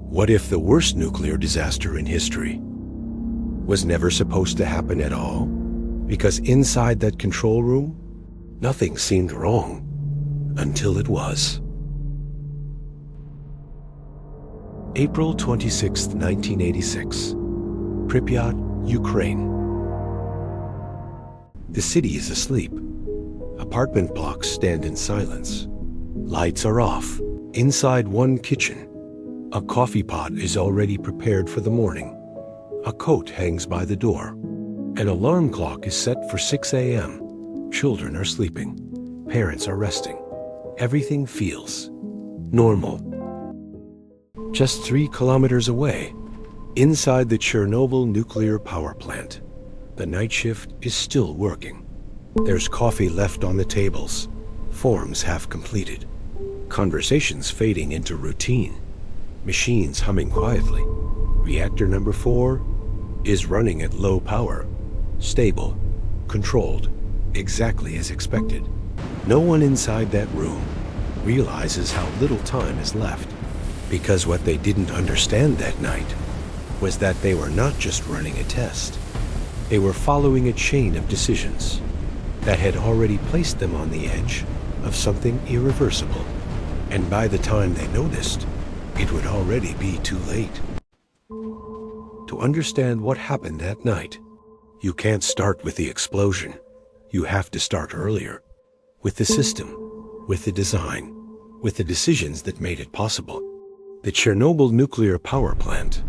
What if the worst nuclear disaster in history was never supposed to happen at all? Because inside that control room, nothing seemed wrong until it was. April 26, 1986, Pripyat, Ukraine. The city is asleep. Apartment blocks stand in silence. Lights are off. Inside one kitchen, a coffee pot is already prepared for the morning. A coat hangs by the door. An alarm clock is set for 6 a.m. Children are sleeping. Parents are resting. Everything feels normal. Just 3 kilometers away, inside the Chernobyl nuclear power plant, the night shift is still working. There's coffee left on the tables, forms half completed, conversations fading into routine, machines humming quietly. Reactor number 4 is running at low power, stable, controlled, exactly as expected. No one inside that room realizes how little time is left, because what they didn't understand that night was that they were not just running a test. They were following a chain of decisions that had already placed them on the edge of something irreversible. And by the time they noticed, it would already be too late. To understand what happened that night, you can't start with the explosion. You have to start earlier, with the system, with the design, with the decisions that made it possible. The Chernobyl nuclear power plant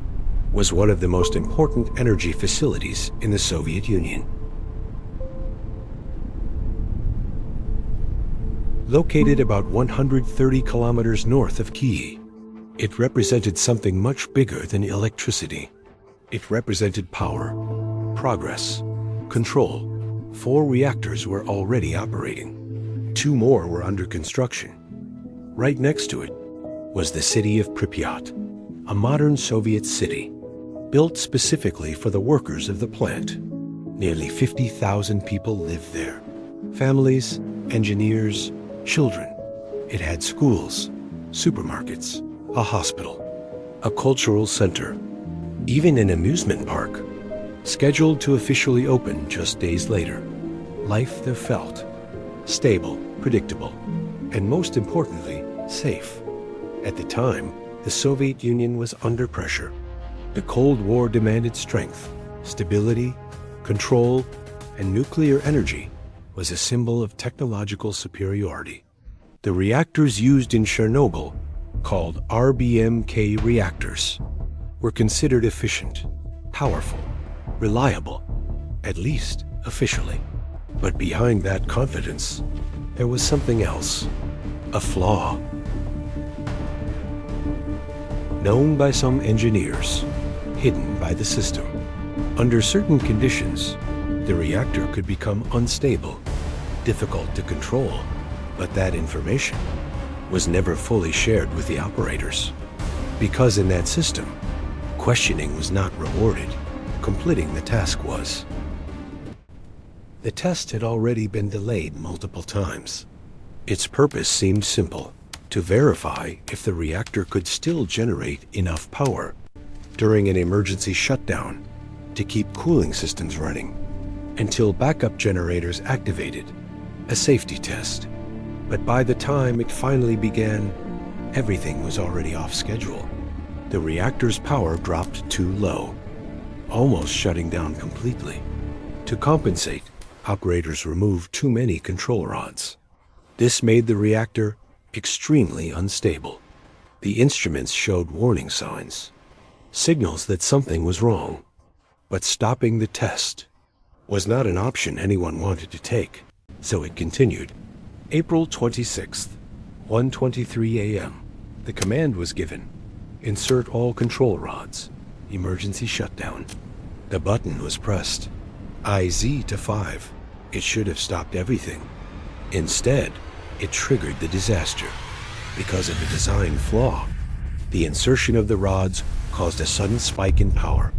was one of the most important energy facilities in the Soviet Union. Located about 130 kilometers north of Kyiv, it represented something much bigger than electricity. It represented power, progress, control. 4 reactors were already operating. 2 more were under construction. Right next to it was the city of Pripyat, a modern Soviet city, built specifically for the workers of the plant. Nearly 50,000 people lived there. Families, engineers, children. It had schools, supermarkets, a hospital, a cultural center, even an amusement park, scheduled to officially open just days later. Life there felt stable, predictable, and most importantly, safe. At the time, the Soviet Union was under pressure. The Cold War demanded strength, stability, control, and nuclear energy was a symbol of technological superiority. The reactors used in Chernobyl, called RBMK reactors, were considered efficient, powerful, reliable, at least officially. But behind that confidence, there was something else, a flaw. Known by some engineers, hidden by the system. Under certain conditions, the reactor could become unstable, difficult to control, but that information was never fully shared with the operators. Because in that system, questioning was not rewarded, completing the task was. The test had already been delayed multiple times. Its purpose seemed simple: to verify if the reactor could still generate enough power during an emergency shutdown to keep cooling systems running until backup generators activated, a safety test. But by the time it finally began, everything was already off schedule. The reactor's power dropped too low, almost shutting down completely. To compensate, operators removed too many control rods. This made the reactor extremely unstable. The instruments showed warning signs, signals that something was wrong. But stopping the test was not an option anyone wanted to take, so it continued. April 26th, 1:23 a.m. The command was given: insert all control rods, emergency shutdown. The button was pressed, IZ to 5. It should have stopped everything. Instead, it triggered the disaster. Because of a design flaw, the insertion of the rods caused a sudden spike in power.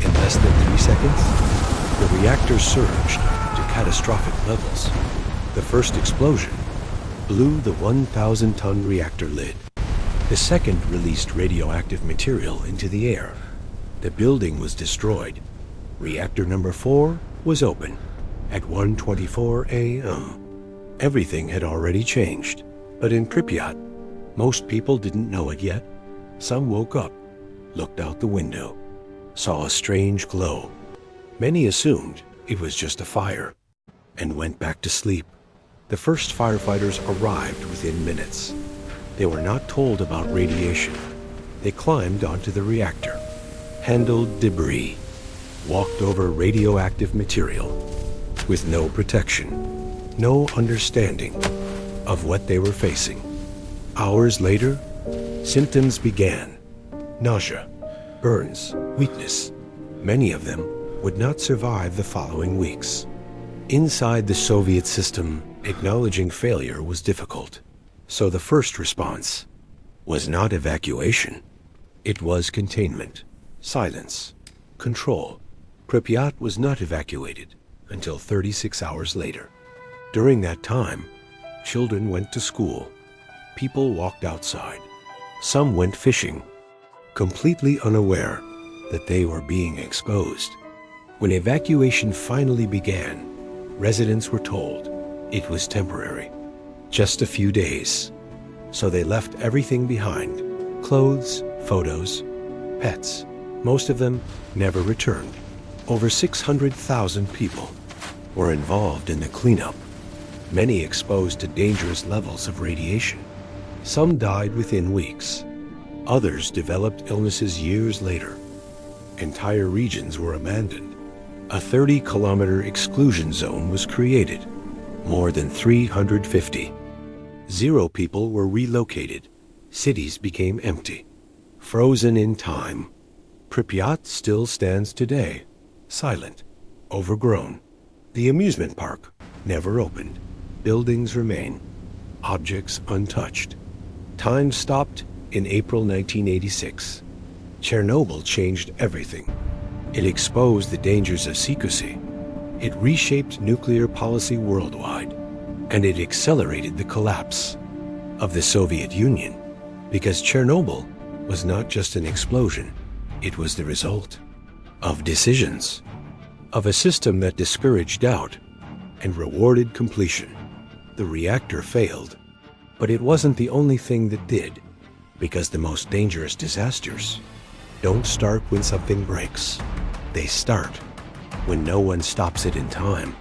In less than 3 seconds, the reactor surged to catastrophic levels. The first explosion blew the 1,000-ton reactor lid. The second released radioactive material into the air. The building was destroyed. Reactor number 4 was open at 1:24 a.m. Everything had already changed, but in Pripyat, most people didn't know it yet. Some woke up, looked out the window, saw a strange glow. Many assumed it was just a fire and went back to sleep. The first firefighters arrived within minutes. They were not told about radiation. They climbed onto the reactor, handled debris, walked over radioactive material with no protection, no understanding of what they were facing. Hours later, symptoms began: nausea, burns, weakness. Many of them would not survive the following weeks. Inside the Soviet system, acknowledging failure was difficult. So the first response was not evacuation. It was containment, silence, control. Pripyat was not evacuated until 36 hours later. During that time, children went to school. People walked outside. Some went fishing, completely unaware that they were being exposed. When evacuation finally began, residents were told it was temporary, just a few days. So they left everything behind: clothes, photos, pets. Most of them never returned. Over 600,000 people were involved in the cleanup, many exposed to dangerous levels of radiation. Some died within weeks. Others developed illnesses years later. Entire regions were abandoned. A 30-kilometer exclusion zone was created. More than 350. 0 people were relocated. Cities became empty, frozen in time. Pripyat still stands today, silent, overgrown. The amusement park never opened. Buildings remain, objects untouched. Time stopped in April 1986. Chernobyl changed everything. It exposed the dangers of secrecy. It reshaped nuclear policy worldwide, and it accelerated the collapse of the Soviet Union, because Chernobyl was not just an explosion. It was the result of decisions, of a system that discouraged doubt and rewarded completion. The reactor failed, but it wasn't the only thing that did, because the most dangerous disasters don't start when something breaks. They start when no one stops it in time.